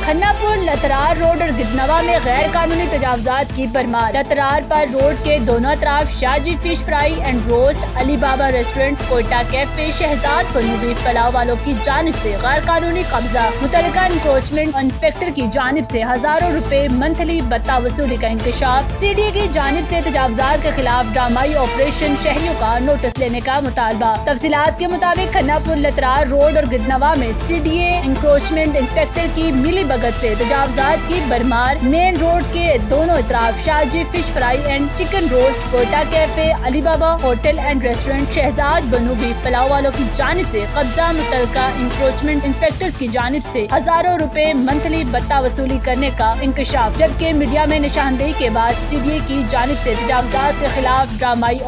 کھنا پور لترار روڈ اور گدنوا میں غیر قانونی تجاوزات کی بھرمار۔ لترار پر روڈ کے دونوں اطراف Shah ji fish fry and roast, علی بابا restaurant, Quetta cafe, Shahzad Bannu beef pulao والوں کی جانب سے غیر قانونی قبضہ۔ متعلقہ انکروچمنٹ انسپکٹر کی جانب سے ہزاروں روپے منتھلی بتہ وصولی کا انکشاف۔ سی ڈی اے کی جانب سے تجاوزات کے خلاف ڈرامائی آپریشن، شہریوں کا نوٹس لینے کا مطالبہ۔ تفصیلات کے مطابق کھنا پور لترار روڈ اور گدنوا میں C D A encroachment inspector کی ملی بھگت سے تجاوزات کی بھرمار۔ مین روڈ کے دونوں اطراف Shah ji fish fry and chicken roast, Quetta cafe, Ali Baba hotel and restaurant, Shahzad Bannu beef pulao والوں کی جانب سے قبضہ۔ متعلقہ انکروچمنٹ انسپکٹرز کی جانب سے ہزاروں روپے منتھلی بتہ وصولی کرنے کا انکشاف، جبکہ میڈیا میں نشاندہی کے بعد سی ڈی اے کی جانب سے تجاوزات کے خلاف ڈرامائی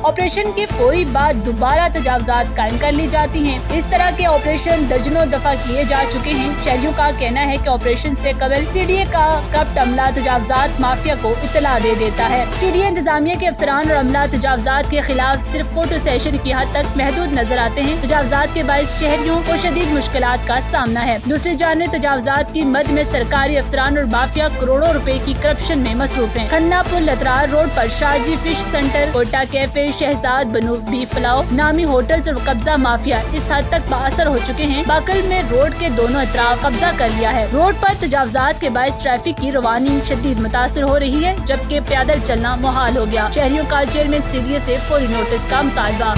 آپریشن کے فوری بعد دوبارہ تجاوزات قائم کر لی جاتی ہیں۔ اس طرح کے آپریشن درجنوں دفعہ کیے جا چکے ہیں۔ شہریوں کا کہنا ہے کہ آپریشن سے قبل سی ڈی اے کا کرپٹ عملہ تجاوزات مافیا کو اطلاع دے دیتا ہے۔ سی ڈی اے انتظامیہ کے افسران اور عملہ تجاوزات کے خلاف صرف فوٹو سیشن کی حد تک محدود نظر آتے ہیں۔ تجاوزات کے باعث شہریوں کو شدید مشکلات کا سامنا ہے۔ دوسری جانب تجاوزات کی مد میں سرکاری افسران اور مافیا کروڑوں روپے کی کرپشن میں مصروف ہیں۔ کھنا پور لترار روڈ پر Shah ji fish centre, Quetta cafe, Shahzad Bannu beef pulao نامی ہوٹلز اور قبضہ مافیا اس حد تک بااثر ہو چکے ہیں، باقل میں روڈ کے دونوں اطراف قبضہ کر لیا ہے۔ روڈ پر تجاوزات کے باعث ٹریفک کی روانی شدید متاثر ہو رہی ہے، جبکہ پیدل چلنا محال ہو گیا۔ شہریوں کا چیئرمین سی ڈی اے سے فوری نوٹس کا مطالبہ۔